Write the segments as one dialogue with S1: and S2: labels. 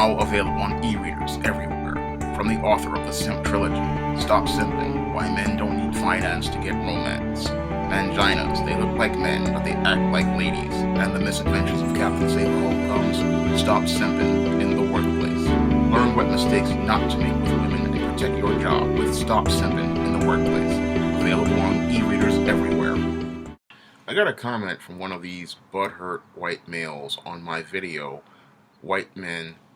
S1: Now available on e-readers everywhere. From the author of the Simp Trilogy, Stop Simping, Why Men Don't Need Finance to Get Romance, Manginas, They Look Like Men But They Act Like Ladies, and The Misadventures of Captain Sailor Holcomb's Stop Simping in the Workplace. Learn what mistakes not to make with women and protect your job with Stop Simping in the Workplace. Available on e-readers everywhere. I got a comment from one of these butthurt white males on my video,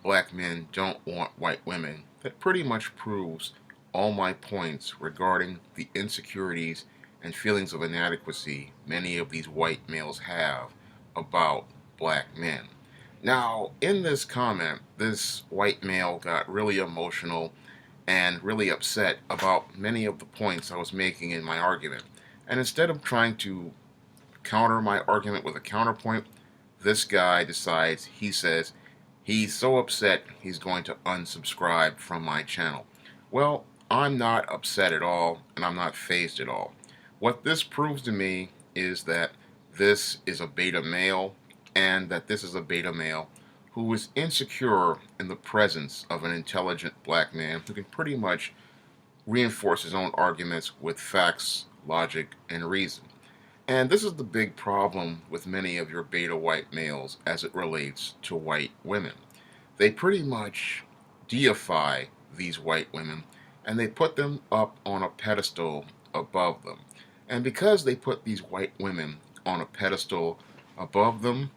S1: Black men don't want white women, that pretty much proves all my points regarding the insecurities and feelings of inadequacy many of these white males have about black men. Now, in this comment, this white male got really emotional and really upset about many of the points I was making in my argument. And instead of trying to counter my argument with a counterpoint, this guy decides, he says, he's so upset he's going to unsubscribe from my channel. Well, I'm not upset at all, and I'm not fazed at all. What this proves to me is that this is a beta male, and that this is a beta male who is insecure in the presence of an intelligent black man who can pretty much reinforce his own arguments with facts, logic, and reason. And this is the big problem with many of your beta white males as it relates to white women. They pretty much deify these white women and they put them up on a pedestal above them. And because they put these white women on a pedestal above them,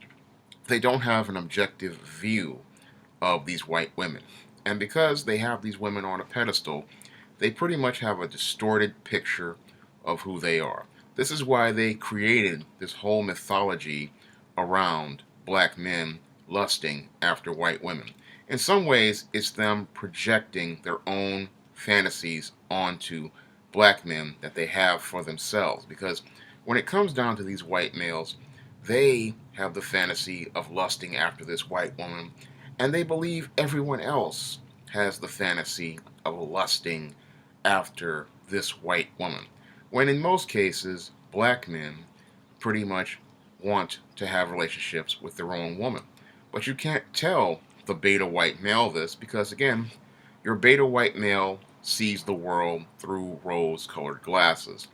S1: they don't have an objective view of these white women. And because they have these women on a pedestal, they pretty much have a distorted picture of who they are. This is why they created this whole mythology around black men lusting after white women. In some ways, it's them projecting their own fantasies onto black men that they have for themselves. Because when it comes down to these white males, they have the fantasy of lusting after this white woman, and they believe everyone else has the fantasy of lusting after this white woman. When in most cases, black men pretty much want to have relationships with their own woman. But you can't tell the beta white male this because, again, your beta white male sees the world through rose-colored glasses.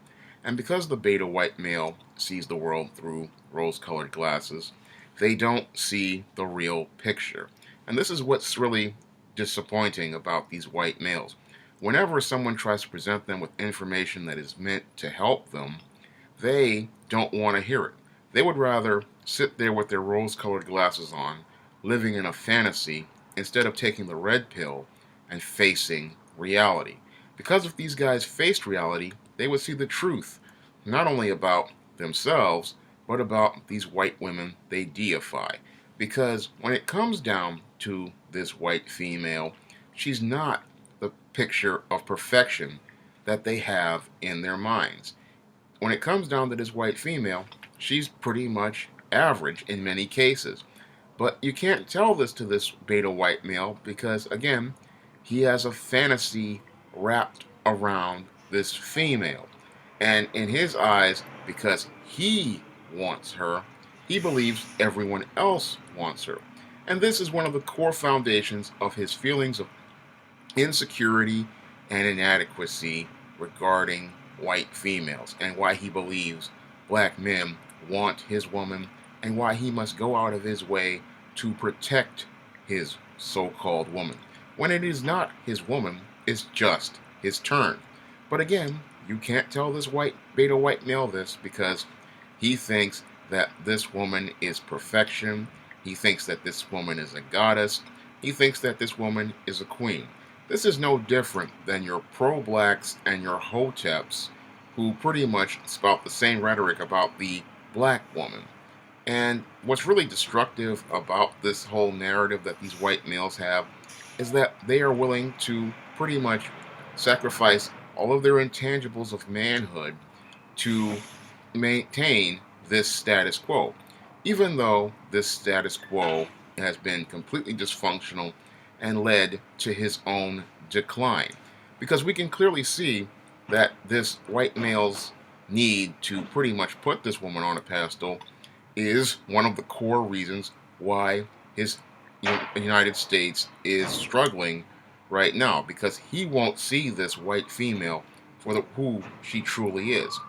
S1: And because the beta white male sees the world through rose-colored glasses, they don't see the real picture. And this is what's really disappointing about these white males. Whenever someone tries to present them with information that is meant to help them, they don't want to hear it. They would rather sit there with their rose-colored glasses on, living in a fantasy, instead of taking the red pill and facing reality. Because if these guys faced reality, they would see the truth, not only about themselves, but about these white women they deify. Because when it comes down to this white female, she's not the picture of perfection that they have in their minds. When it comes down to this white female, she's pretty much average in many cases. But you can't tell this to this beta white male because, again, he has a fantasy wrapped around this female. And in his eyes, because he wants her, he believes everyone else wants her. And this is one of the core foundations of his feelings of insecurity and inadequacy regarding white females, and why he believes black men want his woman, and why he must go out of his way to protect his so-called woman, when it is not his woman, it's just his turn. But again, you can't tell this beta white male this because he thinks that this woman is perfection. He thinks that this woman is a goddess. He thinks that this woman is a queen. This is no different than your pro-blacks and your hoteps who pretty much spout the same rhetoric about the black woman. And what's really destructive about this whole narrative that these white males have is that they are willing to pretty much sacrifice all of their intangibles of manhood to maintain this status quo, even though this status quo has been completely dysfunctional and led to his own decline. Because we can clearly see that this white male's need to pretty much put this woman on a pedestal is one of the core reasons why his United States is struggling right now because he won't see this white female for who she truly is.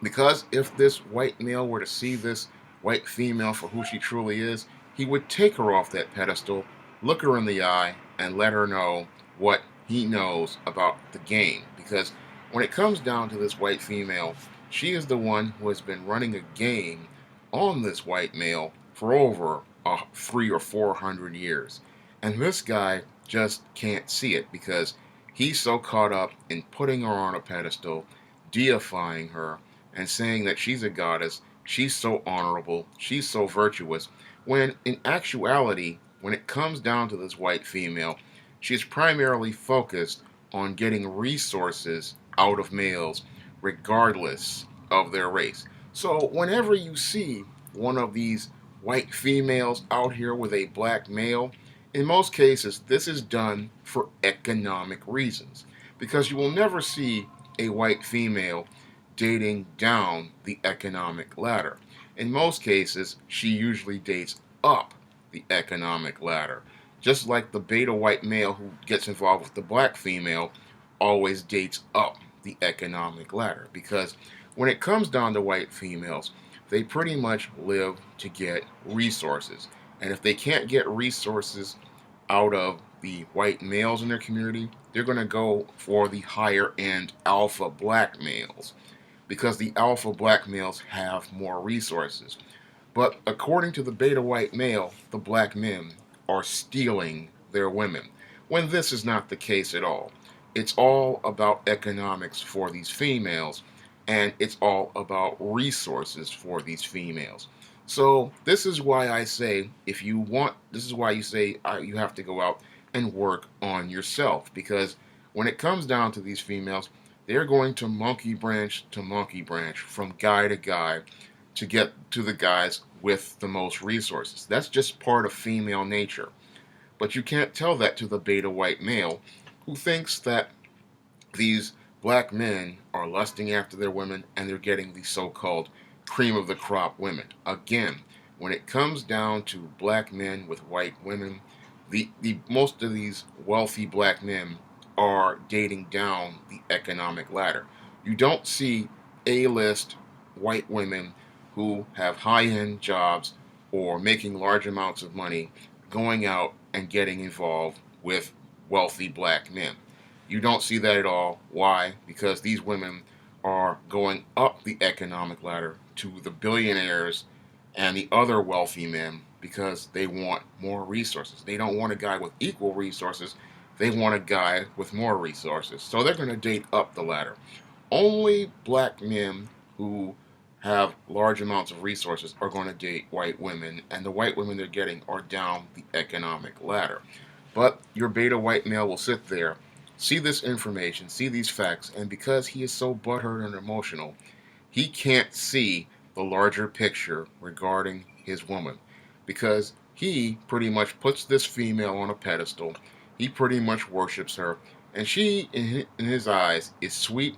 S1: Because if this white male were to see this white female for who she truly is, he would take her off that pedestal, look her in the eye, and let her know what he knows about the game. Because when it comes down to this white female, she is the one who has been running a game on this white male for over 300 or 400 years. And this guy just can't see it because he's so caught up in putting her on a pedestal, deifying her, and saying that she's a goddess, she's so honorable, she's so virtuous, when in actuality, when it comes down to this white female, she's primarily focused on getting resources out of males, regardless of their race. So, whenever you see one of these white females out here with a black male, in most cases, this is done for economic reasons. Because you will never see a white female dating down the economic ladder. In most cases, she usually dates up the economic ladder. Just like the beta white male who gets involved with the black female always dates up the economic ladder. Because when it comes down to white females, they pretty much live to get resources. And if they can't get resources out of the white males in their community, they're going to go for the higher end alpha black males because the alpha black males have more resources. But according to the beta white male, the black men are stealing their women, when this is not the case at all. It's all about economics for these females, and it's all about resources for these females. So this is why I say, if you want, this is why you say you have to go out and work on yourself, because when it comes down to these females, they're going to monkey branch from guy to guy to get to the guys with the most resources. That's just part of female nature. But you can't tell that to the beta white male who thinks that these black men are lusting after their women and they're getting the so-called cream of the crop women. Again, when it comes down to black men with white women, the most of these wealthy black men are dating down the economic ladder. You don't see A-list white women who have high-end jobs or making large amounts of money going out and getting involved with wealthy black men. You don't see that at all. Why? Because these women are going up the economic ladder to the billionaires and the other wealthy men because they want more resources. They don't want a guy with equal resources. They want a guy with more resources. So they're going to date up the ladder. Only black men who have large amounts of resources are going to date white women, and the white women they're getting are down the economic ladder. But your beta white male will sit there, see this information, see these facts, and because he is so butthurt and emotional, he can't see the larger picture regarding his woman. Because he pretty much puts this female on a pedestal, he pretty much worships her, and she, in his eyes, is sweet,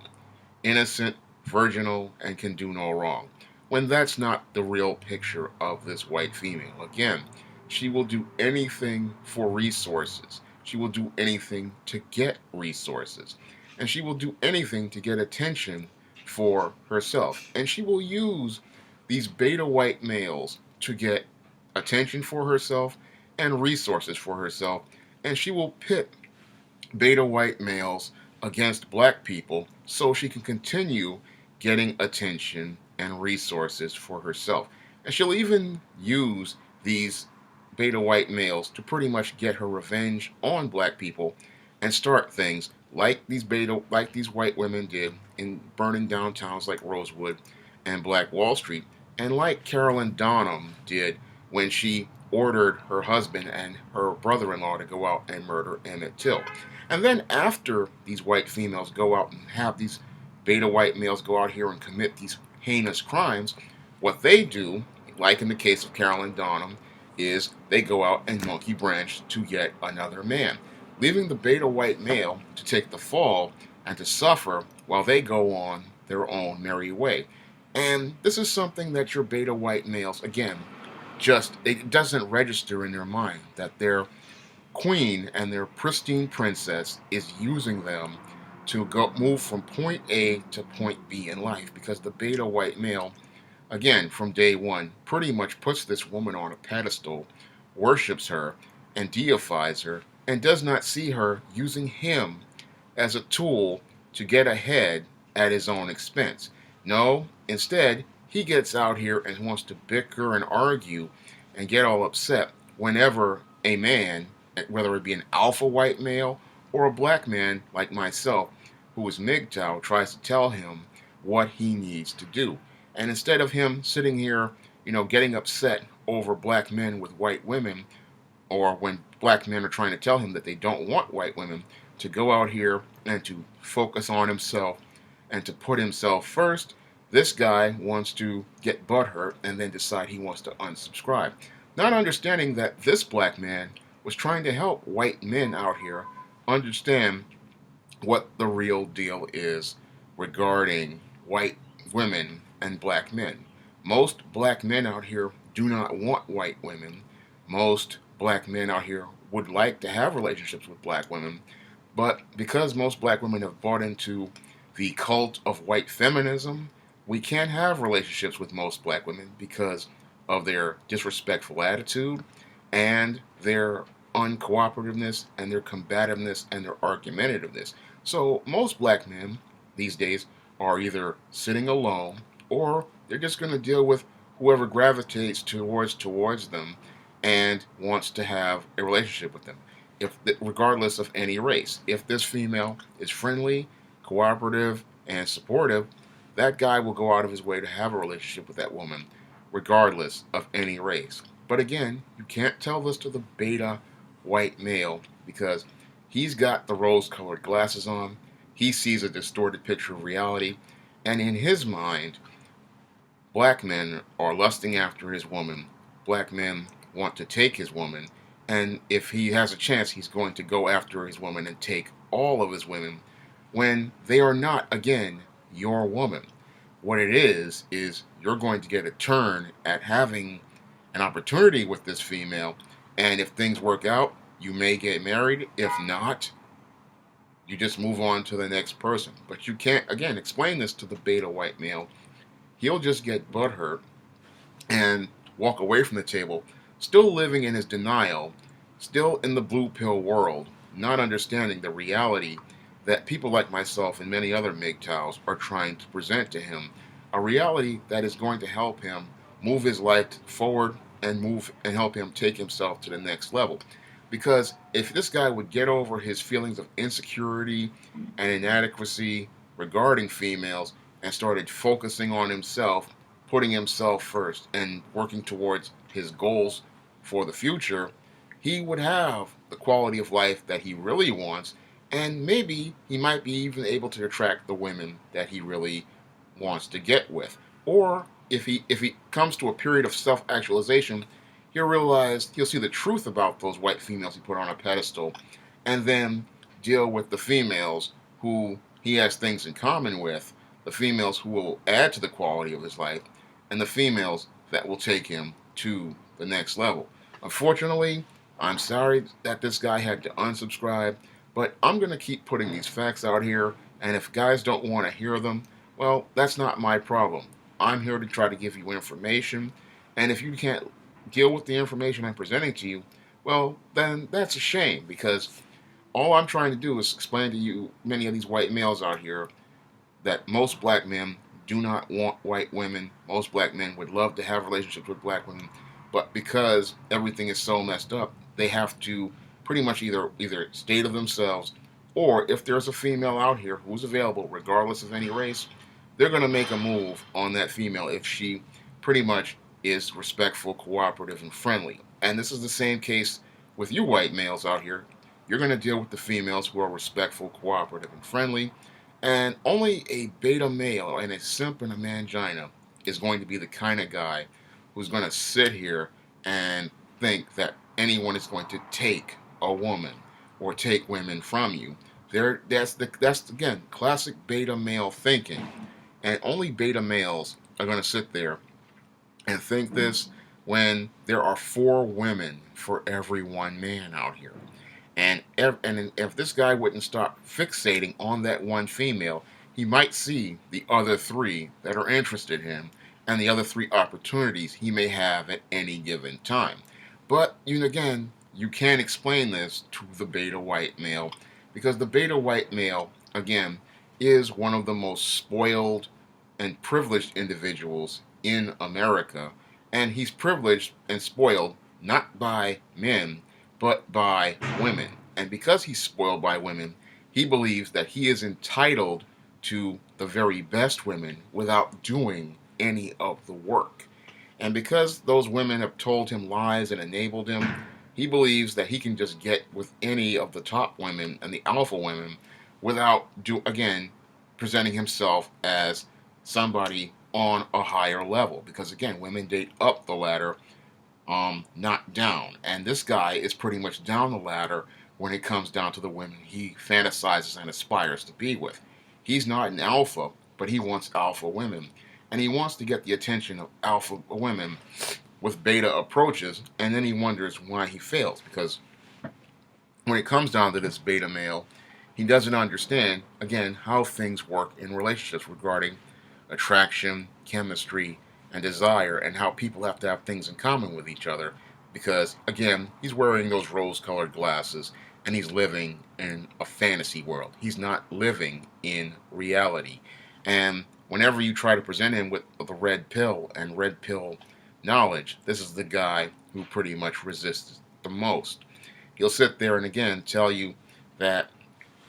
S1: innocent, virginal, and can do no wrong. When that's not the real picture of this white female. Again, she will do anything for resources. She will do anything to get resources. And she will do anything to get attention for herself. And she will use these beta white males to get attention for herself and resources for herself. And she will pit beta white males against black people so she can continue getting attention and resources for herself. And she'll even use these beta white males to pretty much get her revenge on black people and start things like these white women did in burning down towns like Rosewood and Black Wall Street, and like Carolyn Donham did when she ordered her husband and her brother-in-law to go out and murder Emmett Till. And then after these white females go out and have these beta white males go out here and commit these heinous crimes, what they do, like in the case of Carolyn Donham, is they go out and monkey branch to yet another man, leaving the beta white male to take the fall and to suffer while they go on their own merry way. And this is something that your beta white males, again, it doesn't register in their mind that their queen and their pristine princess is using them to go move from point A to point B in life, because the beta white male, again, from day one, pretty much puts this woman on a pedestal, worships her, and deifies her, and does not see her using him as a tool to get ahead at his own expense. No, instead, he gets out here and wants to bicker and argue and get all upset whenever a man, whether it be an alpha white male or a black man like myself, who is MGTOW, tries to tell him what he needs to do. And instead of him sitting here, getting upset over black men with white women, or when black men are trying to tell him that they don't want white women, to go out here and to focus on himself and to put himself first, this guy wants to get butthurt and then decide he wants to unsubscribe. Not understanding that this black man was trying to help white men out here understand what the real deal is regarding white women and black men. Most black men out here do not want white women. Most black men out here would like to have relationships with black women, but because most black women have bought into the cult of white feminism, we can't have relationships with most black women because of their disrespectful attitude and their uncooperativeness and their combativeness and their argumentativeness. So most black men these days are either sitting alone or they're just going to deal with whoever gravitates towards them and wants to have a relationship with them, if regardless of any race. If this female is friendly, cooperative, and supportive, that guy will go out of his way to have a relationship with that woman, regardless of any race. But again, you can't tell this to the beta white male because he's got the rose-colored glasses on. He sees a distorted picture of reality, and in his mind, black men are lusting after his woman. Black men want to take his woman, and if he has a chance, he's going to go after his woman and take all of his women when they are not, again, your woman. What it is you're going to get a turn at having an opportunity with this female, and if things work out, you may get married. If not, you just move on to the next person. But you can't, again, explain this to the beta white male. He'll just get butthurt and walk away from the table, still living in his denial, still in the blue pill world, not understanding the reality that people like myself and many other MGTOWs are trying to present to him, a reality that is going to help him move his life forward and help him take himself to the next level. Because if this guy would get over his feelings of insecurity and inadequacy regarding females and started focusing on himself, putting himself first, and working towards his goals for the future, he would have the quality of life that he really wants, and maybe he might be even able to attract the women that he really wants to get with. Or if he comes to a period of self-actualization, he'll see the truth about those white females he put on a pedestal, and then deal with the females who he has things in common with, the females who will add to the quality of his life, and the females that will take him to the next level. Unfortunately, I'm sorry that this guy had to unsubscribe, but I'm going to keep putting these facts out here, and if guys don't want to hear them, well, that's not my problem. I'm here to try to give you information, and if you can't deal with the information I'm presenting to you, well, then that's a shame, because all I'm trying to do is explain to you, many of these white males out here, that most black men do not want white women. Most black men would love to have relationships with black women, but because everything is so messed up, they have to pretty much either stay to themselves, or if there's a female out here who's available, regardless of any race, they're going to make a move on that female if she pretty much is respectful, cooperative, and friendly. And this is the same case with you white males out here. You're going to deal with the females who are respectful, cooperative, and friendly. And only a beta male and a simp and a mangina is going to be the kind of guy who's going to sit here and think that anyone is going to take a woman or take women from you. That's again classic beta male thinking, and only beta males are going to sit there and think this, when there are 4 women for every 1 man out here? And if this guy wouldn't stop fixating on that one female, he might see the other 3 that are interested in him and the other 3 opportunities he may have at any given time. But again, you can't explain this to the beta white male, because the beta white male, again, is one of the most spoiled and privileged individuals in America. And he's privileged and spoiled not by men, but by women. And because he's spoiled by women, he believes that he is entitled to the very best women without doing any of the work. And because those women have told him lies and enabled him, he believes that he can just get with any of the top women and the alpha women without, again, presenting himself as somebody on a higher level. Because again, women date up the ladder, not down. And this guy is pretty much down the ladder when it comes down to the women he fantasizes and aspires to be with. He's not an alpha, but he wants alpha women. And he wants to get the attention of alpha women with beta approaches, and then he wonders why he fails. Because when it comes down to this beta male, he doesn't understand, again, how things work in relationships regarding attraction, chemistry, and desire, and how people have to have things in common with each other. Because, again, he's wearing those rose-colored glasses, and he's living in a fantasy world. He's not living in reality. And whenever you try to present him with the red pill and red pill knowledge, this is the guy who pretty much resists the most. He'll sit there and again tell you that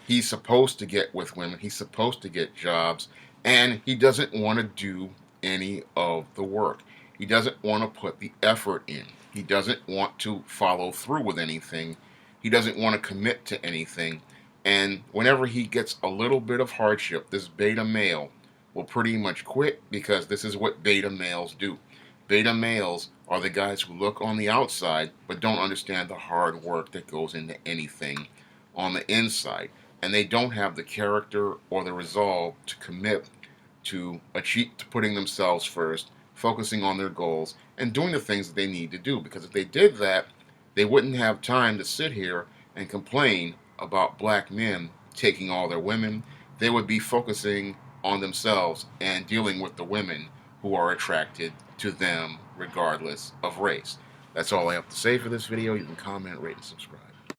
S1: he's supposed to get with women, he's supposed to get jobs, and he doesn't want to do any of the work. He doesn't want to put the effort in. He doesn't want to follow through with anything. He doesn't want to commit to anything. And whenever he gets a little bit of hardship, this beta male will pretty much quit, because this is what beta males do. Beta males are the guys who look on the outside but don't understand the hard work that goes into anything on the inside. And they don't have the character or the resolve to commit to putting themselves first, focusing on their goals, and doing the things that they need to do. Because if they did that, they wouldn't have time to sit here and complain about black men taking all their women. They would be focusing on themselves and dealing with the women who are attracted to them regardless of race. That's all I have to say for this video. You can comment, rate, and subscribe.